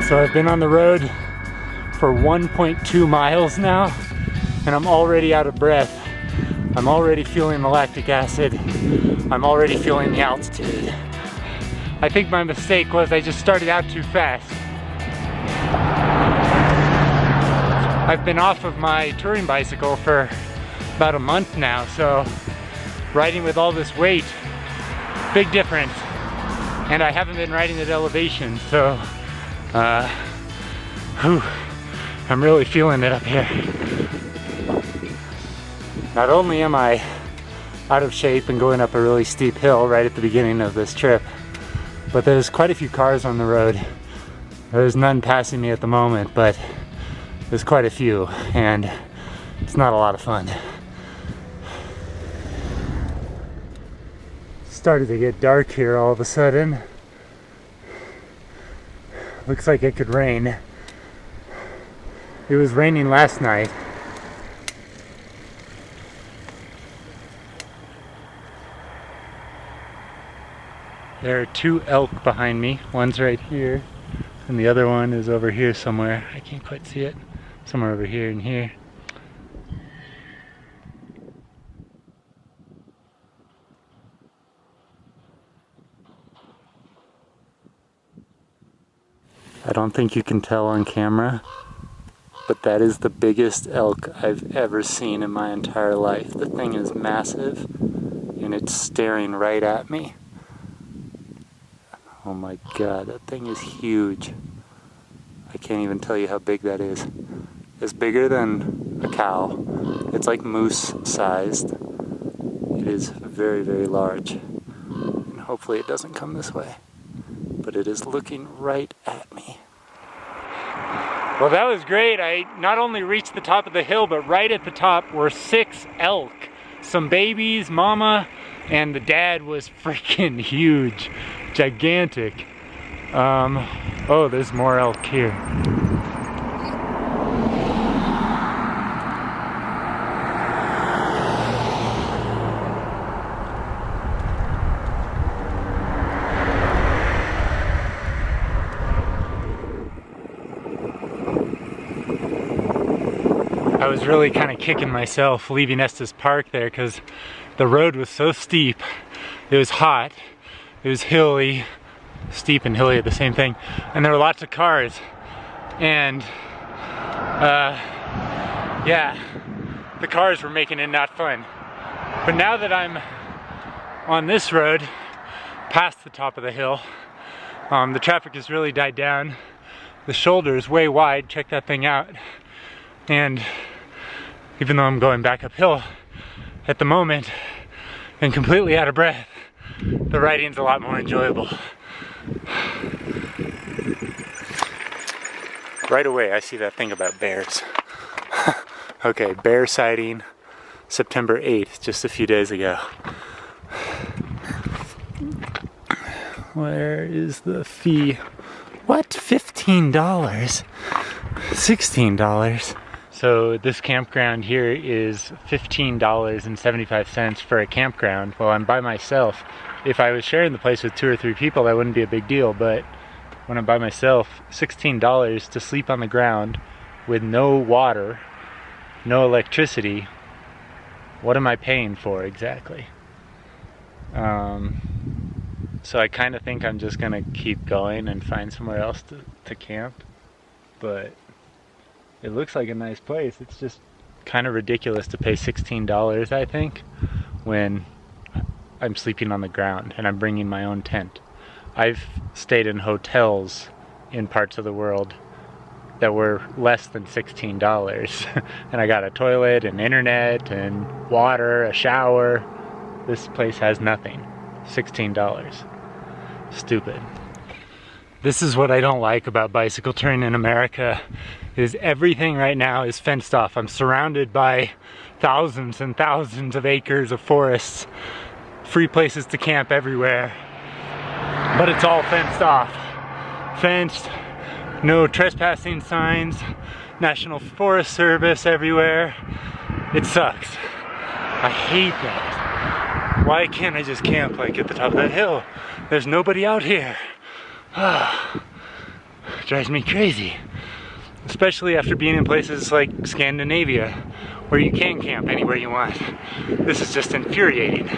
So I've been on the road for 1.2 miles now, and I'm already out of breath. I'm already feeling the lactic acid. I'm already feeling the altitude. I think my mistake was I just started out too fast. I've been off of my touring bicycle for about a month now, so riding with all this weight, big difference. And I haven't been riding at elevation, so I'm really feeling it up here. Not only am I out of shape and going up a really steep hill right at the beginning of this trip, but there's quite a few cars on the road. There's none passing me at the moment, but there's quite a few, and it's not a lot of fun. Started to get dark here all of a sudden. Looks like it could rain. It was raining last night. There are two elk behind me. One's right here, and the other one is over here somewhere. I can't quite see it. Somewhere over here and here. I don't think you can tell on camera, but that is the biggest elk I've ever seen in my entire life. The thing is massive, and it's staring right at me. Oh my god, that thing is huge. I can't even tell you how big that is. It's bigger than a cow. It's like moose sized. It is very, very large. And hopefully it doesn't come this way. But it is looking right at me. Well, that was great. I not only reached the top of the hill, but right at the top were 6 elk. Some babies, mama, and the dad was freaking huge. Gigantic. Oh, there's more elk here. I was really kind of kicking myself leaving Estes Park there because the road was so steep. It was hot. It was hilly, steep and hilly are the same thing, and there were lots of cars, and yeah, the cars were making it not fun. But now that I'm on this road past the top of the hill, the traffic has really died down. The shoulder is way wide, check that thing out, and even though I'm going back uphill at the moment and completely out of breath, the riding's a lot more enjoyable. Right away I see that thing about bears. Okay, bear sighting, September 8th, just a few days ago. Where is the fee? What? $15? $16? So this campground here is $15.75 for a campground. Well, I'm by myself. If I was sharing the place with 2 or 3 people, that wouldn't be a big deal, but when I'm by myself, $16 to sleep on the ground with no water, no electricity. What am I paying for exactly? So I kind of think I'm just gonna keep going and find somewhere else to camp, but it looks like a nice place. It's just kind of ridiculous to pay $16, I think, when I'm sleeping on the ground and I'm bringing my own tent. I've stayed in hotels in parts of the world that were less than $16 and I got a toilet and internet and water, a shower. This place has nothing. $16. Stupid. This is what I don't like about bicycle touring in America, is everything right now is fenced off. I'm surrounded by thousands and thousands of acres of forests, free places to camp everywhere, but it's all fenced off. Fenced, no trespassing signs, National Forest Service everywhere. It sucks. I hate that. Why can't I just camp like at the top of that hill? There's nobody out here. drives me crazy. Especially after being in places like Scandinavia, where you can camp anywhere you want. This is just infuriating.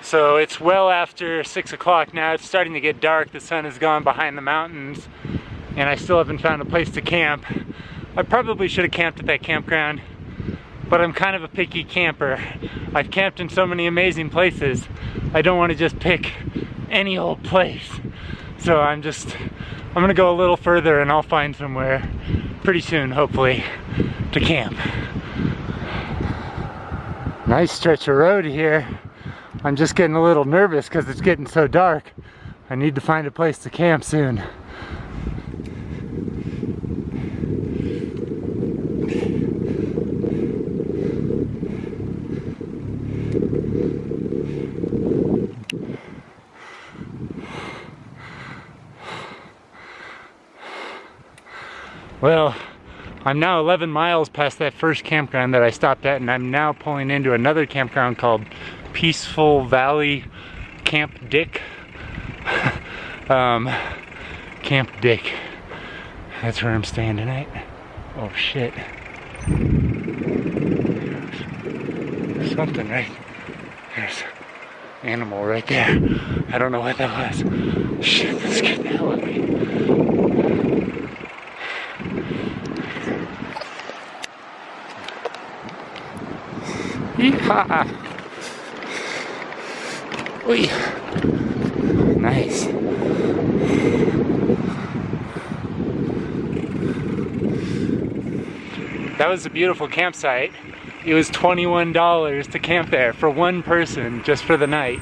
So it's well after 6 o'clock now. It's starting to get dark. The sun has gone behind the mountains and I still haven't found a place to camp. I probably should have camped at that campground, but I'm kind of a picky camper. I've camped in so many amazing places. I don't want to just pick any old place. So I'm gonna go a little further and I'll find somewhere pretty soon, hopefully, to camp. Nice stretch of road here. I'm just getting a little nervous because it's getting so dark. I need to find a place to camp soon. Well, I'm now 11 miles past that first campground that I stopped at, and I'm now pulling into another campground called Peaceful Valley Camp Dick. Camp Dick. That's where I'm staying tonight. Oh shit. There's something right. There's an animal right there. I don't know what that was. Shit, that scared the hell out of me. Yeehaw! Oy. Nice. That was a beautiful campsite. It was $21 to camp there for one person just for the night.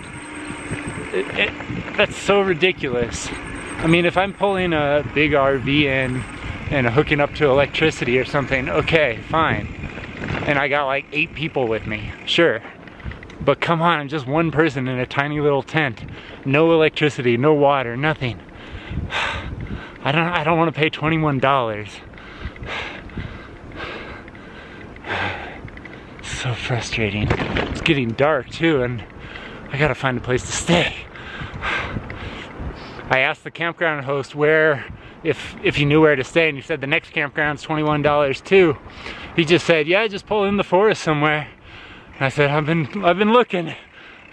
That's so ridiculous. I mean, if I'm pulling a big RV in and hooking up to electricity or something, okay, fine. And I got like 8 people with me, sure. But come on, I'm just one person in a tiny little tent. No electricity, no water, nothing. I don't want to pay $21. So frustrating. It's getting dark too, and I gotta find a place to stay. I asked the campground host if he knew where to stay, and he said the next campground's $21 too. He just said, yeah, just pull in the forest somewhere. And I said, I've been looking.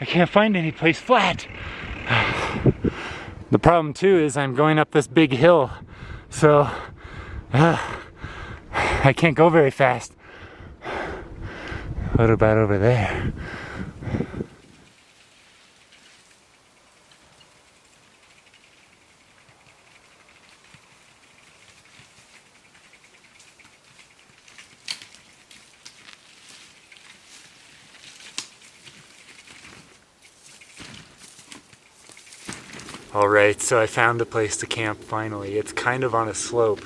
I can't find any place flat. The problem too is I'm going up this big hill, so I can't go very fast. What about over there? Alright, so I found a place to camp finally. It's kind of on a slope.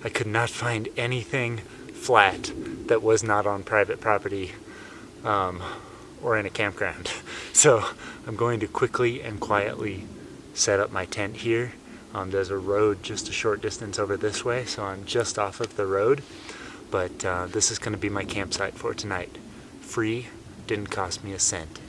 I could not find anything flat that was not on private property or in a campground. So I'm going to quickly and quietly set up my tent here. There's a road just a short distance over this way, so I'm just off of the road. But this is going to be my campsite for tonight. Free, didn't cost me a cent.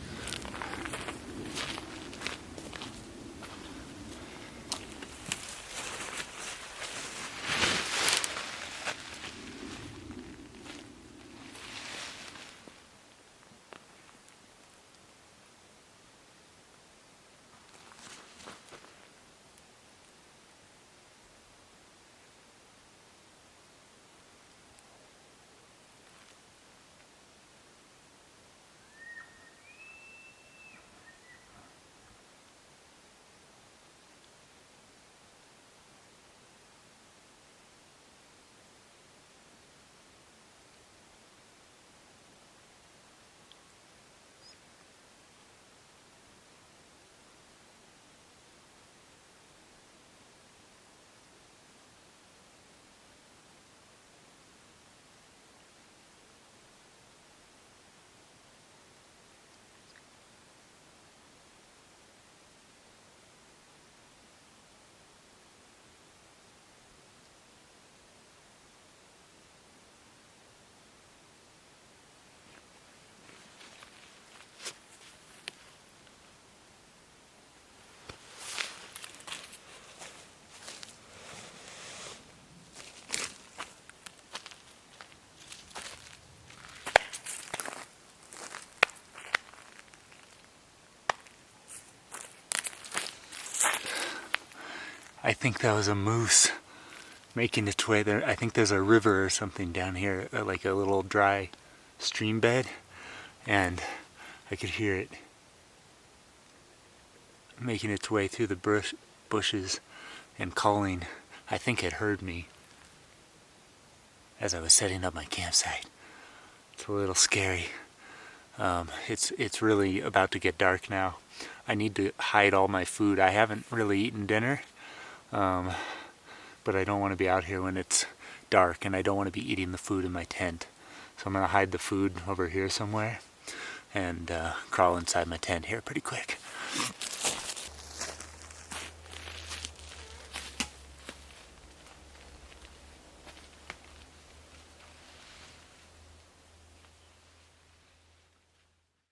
I think that was a moose making its way there. I think there's a river or something down here, like a little dry stream bed, and I could hear it making its way through the bushes and calling. I think it heard me as I was setting up my campsite. It's a little scary. It's really about to get dark now. I need to hide all my food. I haven't really eaten dinner, but I don't want to be out here when it's dark, and I don't want to be eating the food in my tent. So I'm going to hide the food over here somewhere and crawl inside my tent here pretty quick.